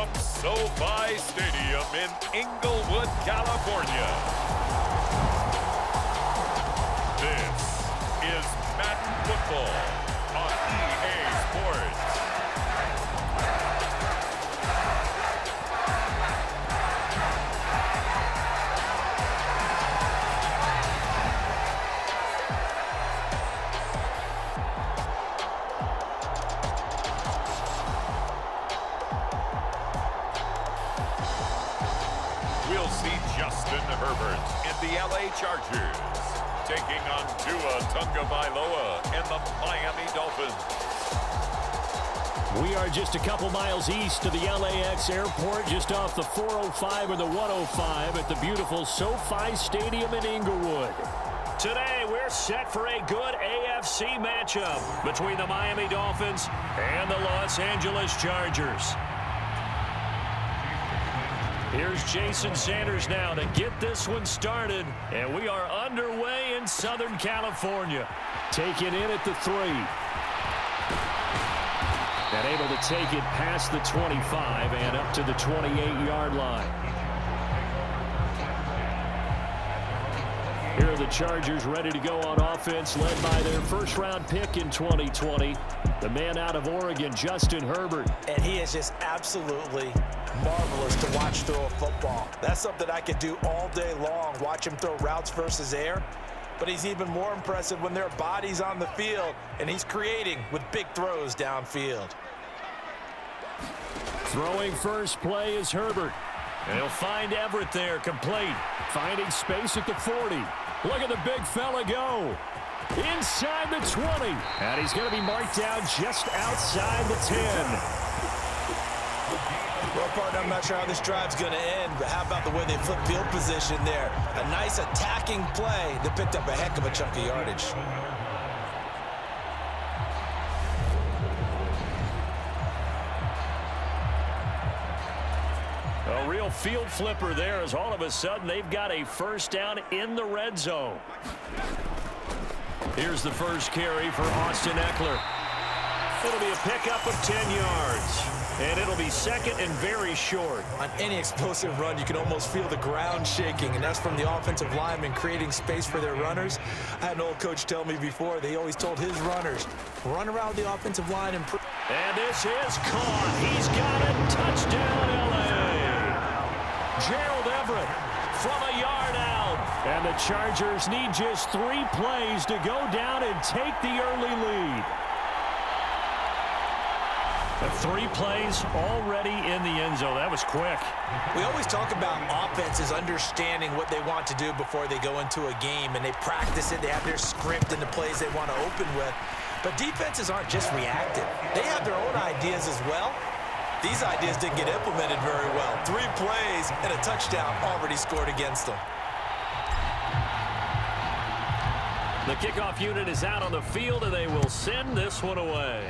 from SoFi Stadium in Inglewood, California. This is Madden Football on EA Sports. We'll see Justin Herbert in the LA Chargers taking on Tua Tagovailoa and the Miami Dolphins. We are just a couple miles east of the LAX airport, just off the 405 or the 105 at the beautiful SoFi Stadium in Inglewood. Today, we're set for a good AFC matchup between the Miami Dolphins and the Los Angeles Chargers. Here's Jason Sanders now to get this one started, and we are underway in Southern California. Taken in at the 3. And able to take it past the 25 and up to the 28-yard line. Here are the Chargers ready to go on offense, led by their first-round pick in 2020, the man out of Oregon, Justin Herbert. And he is just absolutely marvelous to watch throw a football. That's something I could do all day long, watch him throw routes versus air. But he's even more impressive when there are bodies on the field, and he's creating with big throws downfield. Throwing first play is Herbert. And he'll find Everett there, complete. Finding space at the 40. Look at the big fella go. Inside the 20. And he's going to be marked down just outside the 10. Well, partner, I'm not sure how this drive's going to end, but how about the way they flip field position there? A nice attacking play that picked up a heck of a chunk of yardage. A real field flipper there, as all of a sudden they've got a first down in the red zone. Here's the first carry for Austin Eckler. It'll be a pickup of 10 yards. And it'll be second and very short. On any explosive run, you can almost feel the ground shaking, and that's from the offensive linemen creating space for their runners. I had an old coach tell me before, they always told his runners, run around the offensive line and... And this is caught. He's got it. Touchdown, L.A. Gerald Everett from a yard out. And the Chargers need just 3 plays to go down and take the early lead. 3 plays already in the end zone. That was quick. We always talk about offenses understanding what they want to do before they go into a game, and they practice it. They have their script and the plays they want to open with. But defenses aren't just reactive. They have their own ideas as well. These ideas didn't get implemented very well. 3 plays and a touchdown already scored against them. The kickoff unit is out on the field, and they will send this one away.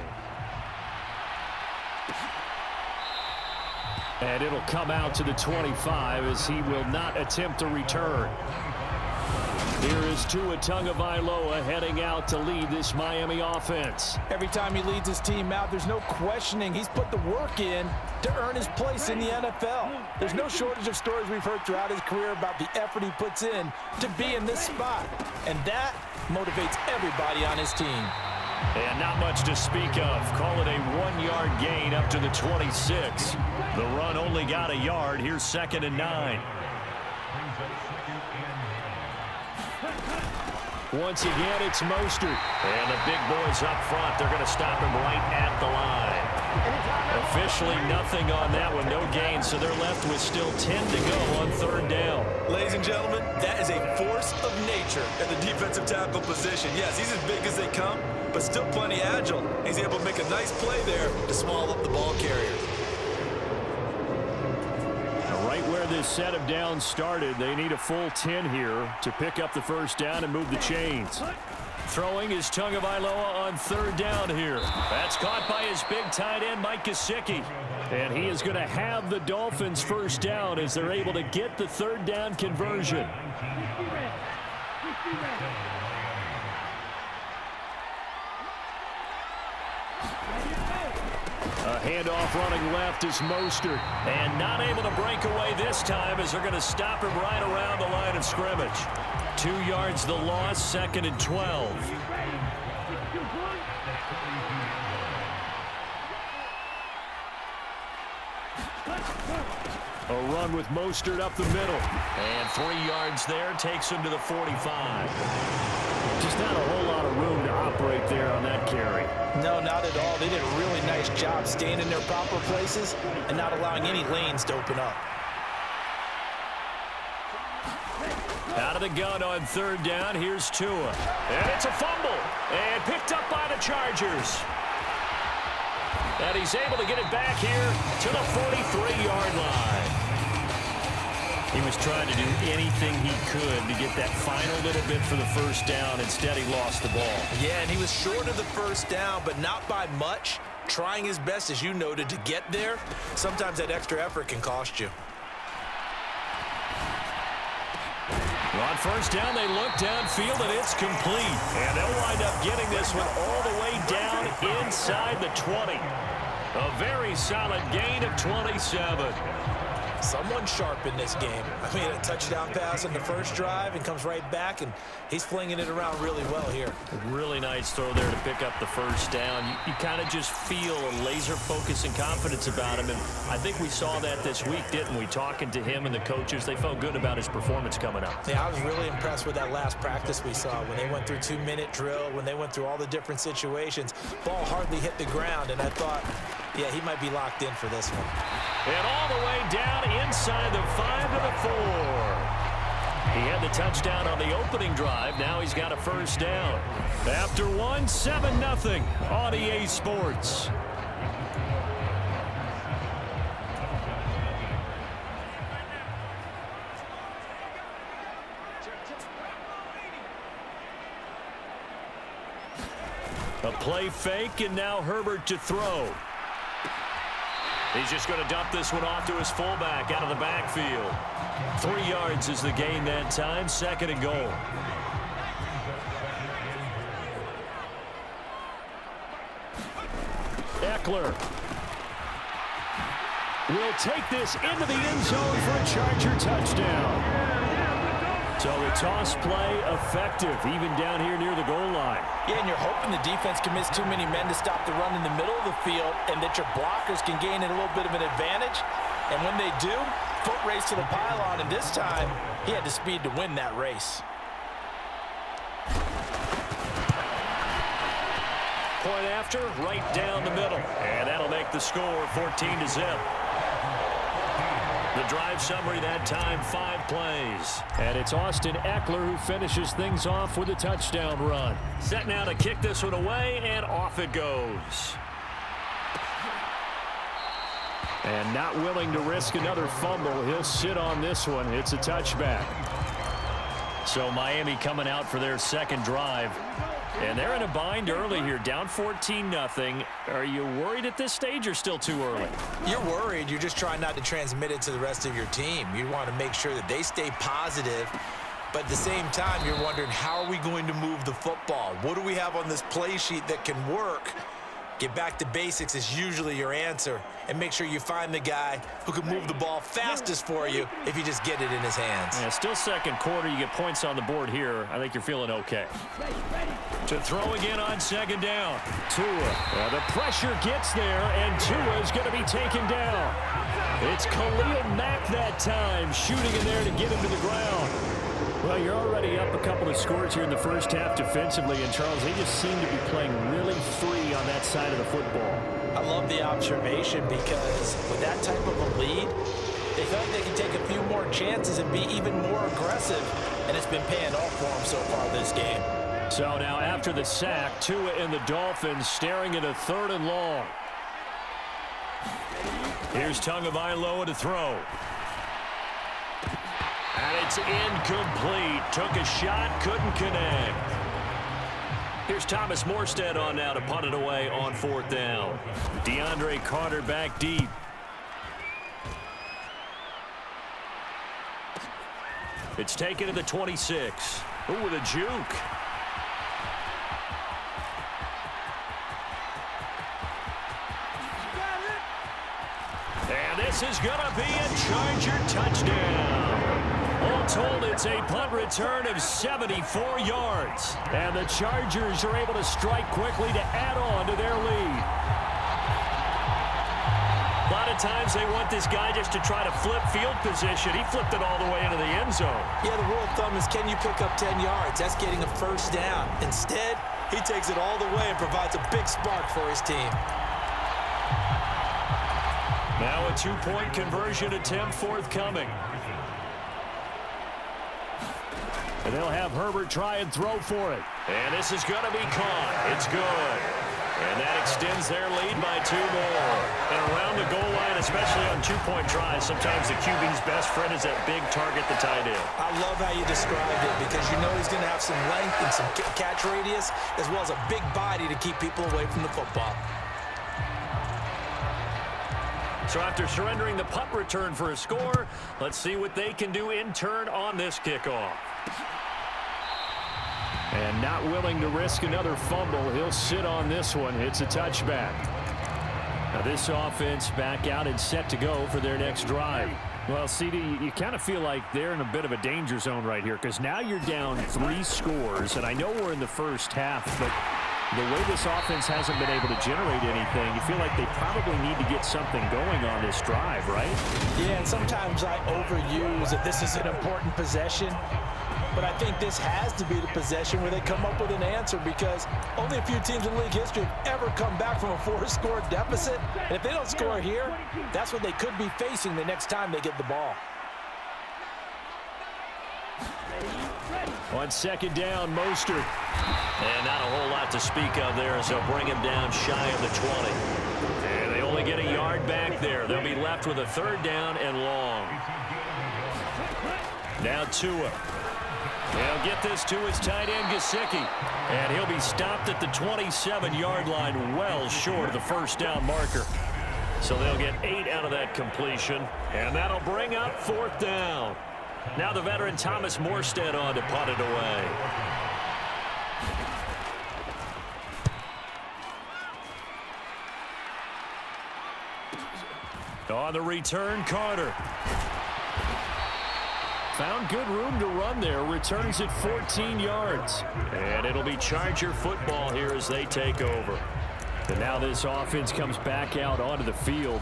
And it'll come out to the 25 as he will not attempt to return. Here is Tua Tagovailoa heading out to lead this Miami offense. Every time he leads his team out, there's no questioning. He's put the work in to earn his place in the NFL. There's no shortage of stories we've heard throughout his career about the effort he puts in to be in this spot. And that motivates everybody on his team. And not much to speak of. Call it a 1-yard gain up to the 26. The run only got a yard. Here's 2nd and 9. Once again, it's Mostert. And the big boys up front, they're going to stop him right at the line. Officially nothing on that one, no gain, so they're left with still 10 to go on 3rd down. Ladies and gentlemen, that is a force of nature at the defensive tackle position. Yes, he's as big as they come, but still plenty agile. He's able to make a nice play there to swallow up the ball carrier. Right where this set of downs started, they need a full 10 here to pick up the first down and move the chains. Throwing is Tagovailoa on 3rd down here. That's caught by his big tight end, Mike Gesicki. And he is going to have the Dolphins first down as they're able to get the 3rd down conversion. A handoff running left is Mostert. And not able to break away this time as they're going to stop him right around the line of scrimmage. 2 yards the loss, 2nd and 12. A run with Mostert up the middle. And 3 yards there takes him to the 45. Just not a whole lot of room to operate there on that carry. No, not at all. They did a really nice job staying in their proper places and not allowing any lanes to open up. Out of the gun on 3rd down. Here's Tua. And it's a fumble. And picked up by the Chargers. And he's able to get it back here to the 43-yard line. He was trying to do anything he could to get that final little bit for the first down. Instead, he lost the ball. Yeah, and he was short of the first down, but not by much. Trying his best, as you noted, to get there. Sometimes that extra effort can cost you. On 1st down, they look downfield, and it's complete. And they'll wind up getting this one all the way down inside the 20. A very solid gain of 27. Someone sharp in this game. I mean, a touchdown pass on the first drive and comes right back, and he's flinging it around really well here. A really nice throw there to pick up the first down. You kind of just feel a laser focus and confidence about him, and I think we saw that this week, didn't we? Talking to him and the coaches, they felt good about his performance coming up. Yeah, I was really impressed with that last practice we saw when they went through 2-minute drill, when they went through all the different situations. Ball hardly hit the ground, and I thought, yeah, he might be locked in for this one. And all the way down inside the 5 to the 4. He had the touchdown on the opening drive. Now he's got a first down. After one, 7-0 on EA Sports. A play fake, and now Herbert to throw. He's just going to dump this one off to his fullback out of the backfield. 3 yards is the gain that time, 2nd and goal. Eckler will take this into the end zone for a Charger touchdown. So the toss play effective, even down here near the goal line. Yeah, and you're hoping the defense commits too many men to stop the run in the middle of the field and that your blockers can gain a little bit of an advantage. And when they do, foot race to the pylon, and this time he had the speed to win that race. Point after, right down the middle. And that'll make the score 14-0. The drive summary that time, 5 plays. And it's Austin Eckler who finishes things off with a touchdown run. Set now to kick this one away, and off it goes. And not willing to risk another fumble. He'll sit on this one. It's a touchback. So Miami coming out for their second drive. And they're in a bind early here, down 14-0. Are you worried at this stage or still too early? You're worried. You're just trying not to transmit it to the rest of your team. You want to make sure that they stay positive. But at the same time, you're wondering, how are we going to move the football? What do we have on this play sheet that can work? Get back to basics is usually your answer. And make sure you find the guy who can move the ball fastest for you if you just get it in his hands. Yeah, still second quarter. You get points on the board here. I think you're feeling okay. To throw again on second down. Tua. The pressure gets there, and Tua is going to be taken down. It's Khalil Mack that time, shooting in there to get him to the ground. Well, you're already up a couple of scores here in the first half defensively, and Charles, they just seem to be playing really free on that side of the football. I love the observation because with that type of a lead, they feel like they can take a few more chances and be even more aggressive, and it's been paying off for them so far this game. So now after the sack, Tua and the Dolphins staring at a 3rd and long. Here's Tagovailoa to throw. And it's incomplete. Took a shot, couldn't connect. Here's Thomas Morstead on now to punt it away on 4th down. DeAndre Carter back deep. It's taken to the 26. Ooh, with a juke. And this is going to be a Charger touchdown. All told, it's a punt return of 74 yards. And the Chargers are able to strike quickly to add on to their lead. A lot of times they want this guy just to try to flip field position. He flipped it all the way into the end zone. Yeah, the rule of thumb is, can you pick up 10 yards? That's getting a first down. Instead, he takes it all the way and provides a big spark for his team. Now a two-point conversion attempt forthcoming. And they'll have Herbert try and throw for it. And this is going to be caught. It's good. And that extends their lead by 2 more. And around the goal line, especially on two-point tries, sometimes the QB's best friend is that big target, the tight end. I love how you described it because you know he's going to have some length and some catch radius as well as a big body to keep people away from the football. So after surrendering the punt return for a score, let's see what they can do in turn on this kickoff. And not willing to risk another fumble, he'll sit on this one. It's a touchback. Now this offense back out and set to go for their next drive. Well, CD, you kind of feel like they're in a bit of a danger zone right here because now you're down 3 scores, and I know we're in the first half, but the way this offense hasn't been able to generate anything, you feel like they probably need to get something going on this drive, right? Yeah, and sometimes I overuse that this is an important possession. But I think this has to be the possession where they come up with an answer because only a few teams in league history have ever come back from a 4-score deficit. And if they don't score here, that's what they could be facing the next time they get the ball. On second down, Mostert. And not a whole lot to speak of there as they'll bring him down shy of the 20. And they only get a yard back there. They'll be left with a 3rd down and long. Now Tua. He'll get this to his tight end, Gesicki. And he'll be stopped at the 27-yard line, well short of the 1st down marker. So they'll get 8 out of that completion. And that'll bring up 4th down. Now the veteran Thomas Morstead on to punt it away. On the return, Carter. Found good room to run there. Returns it 14 yards. And it'll be Charger football here as they take over. And now this offense comes back out onto the field.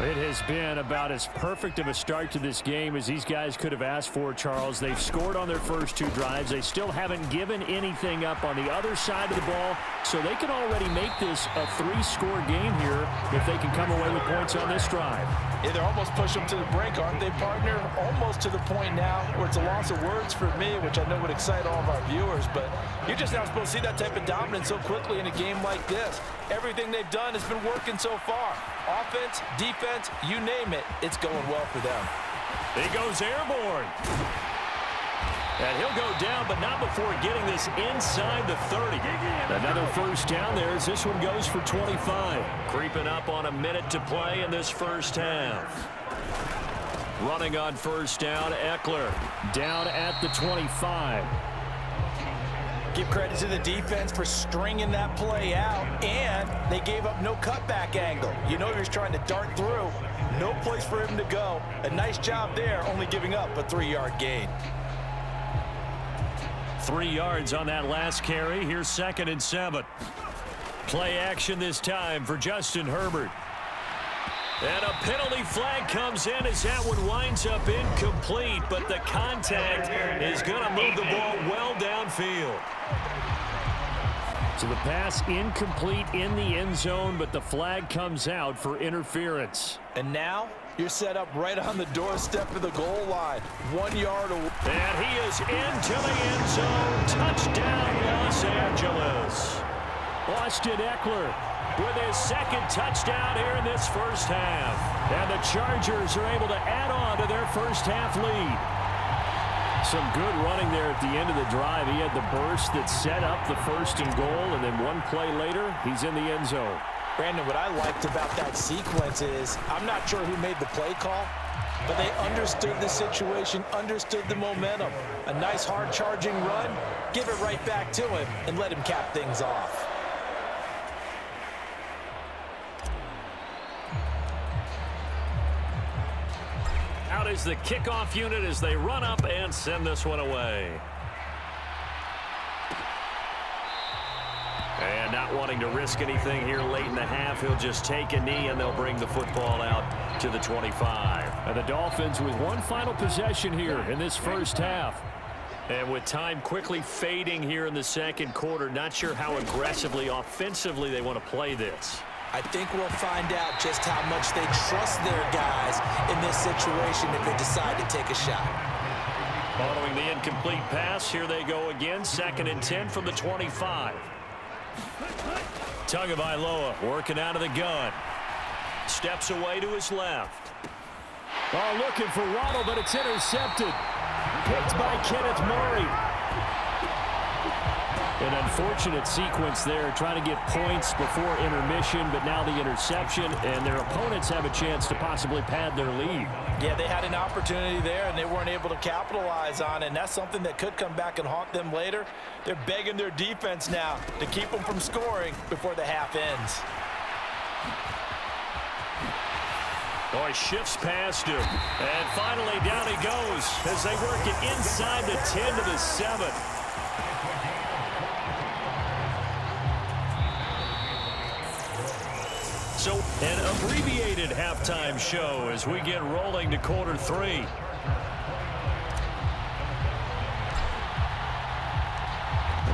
It has been about as perfect of a start to this game as these guys could have asked for, Charles. They've scored on their first 2 drives. They still haven't given anything up on the other side of the ball, so they can already make this a 3-score game here if they can come away with points on this drive. Yeah, they're almost pushing them to the brink, aren't they, partner? Almost to the point now where it's a loss of words for me, which I know would excite all of our viewers, but you're just not supposed to see that type of dominance so quickly in a game like this. Everything they've done has been working so far. Offense, defense, you name it, it's going well for them. He goes airborne. And he'll go down, but not before getting this inside the 30. Another 1st down there as this one goes for 25. Creeping up on a minute to play in this first half. Running on 1st down, Eckler. Down at the 25. Give credit to the defense for stringing that play out, and they gave up no cutback angle. You know he was trying to dart through. No place for him to go. A nice job there, only giving up a 3-yard gain. 3 yards on that last carry. Here's 2nd and 7. Play action this time for Justin Herbert. And a penalty flag comes in as that one winds up incomplete, but the contact is going to move the ball well downfield. So the pass incomplete in the end zone, but the flag comes out for interference. And now you're set up right on the doorstep of the goal line. 1 yard away. And he is into the end zone. Touchdown, Los Angeles. Austin Eckler with his 2nd touchdown here in this first half. And the Chargers are able to add on to their first half lead. Some good running there at the end of the drive. He had the burst that set up the 1st and goal, and then one play later, he's in the end zone. Brandon, what I liked about that sequence is I'm not sure who made the play call, but they understood the situation, understood the momentum. A nice hard charging run, give it right back to him, and let him cap things off. is the kickoff unit as they run up and send this one away. And not wanting to risk anything here late in the half, he'll just take a knee and they'll bring the football out to the 25. And the Dolphins with one final possession here in this first half. And with time quickly fading here in the second quarter, not sure how aggressively, offensively they want to play this. I think we'll find out just how much they trust their guys in this situation if they decide to take a shot. Following the incomplete pass, here they go again, 2nd and 10 from the 25. Tagovailoa working out of the gun. Steps away to his left. Oh, looking for Waddle, but it's intercepted. Picked by Kenneth Murray. An unfortunate sequence there, trying to get points before intermission, but now the interception, and their opponents have a chance to possibly pad their lead. Yeah, they had an opportunity there, and they weren't able to capitalize on it, and that's something that could come back and haunt them later. They're begging their defense now to keep them from scoring before the half ends. Oh, he shifts past him, and finally down he goes as they work it inside the 10 to the 7. So an abbreviated halftime show as we get rolling to quarter 3.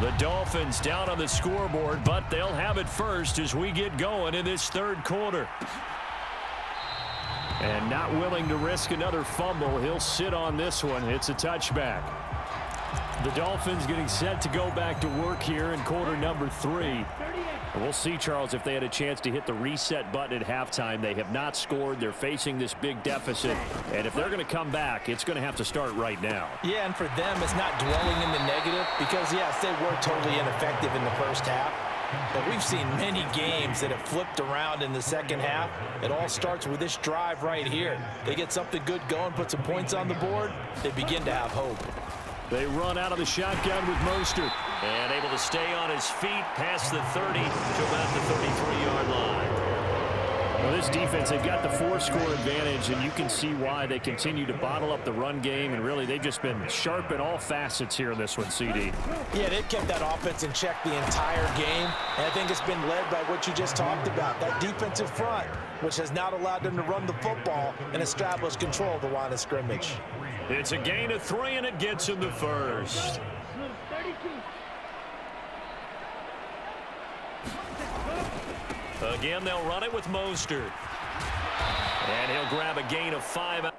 The Dolphins down on the scoreboard, but they'll have it first as we get going in this third quarter. And not willing to risk another fumble, he'll sit on this one. It's a touchback. The Dolphins getting set to go back to work here in quarter number 3. We'll see, Charles, if they had a chance to hit the reset button at halftime. They have not scored. They're facing this big deficit. And if they're going to come back, it's going to have to start right now. Yeah, and for them, it's not dwelling in the negative because, yes, they were totally ineffective in the first half. But we've seen many games that have flipped around in the second half. It all starts with this drive right here. They get something good going, put some points on the board, they begin to have hope. They run out of the shotgun with Mostert. And able to stay on his feet past the 30 to about the 33-yard line. Well, this defense, they've got the 4-score advantage, and you can see why they continue to bottle up the run game, and really they've just been sharp in all facets here in this one, CD. Yeah, they've kept that offense in check the entire game, and I think it's been led by what you just talked about, that defensive front, which has not allowed them to run the football and establish control of the line of scrimmage. It's a gain of 3, and it gets him the first. Again, they'll run it with Mostert. And he'll grab a gain of 5.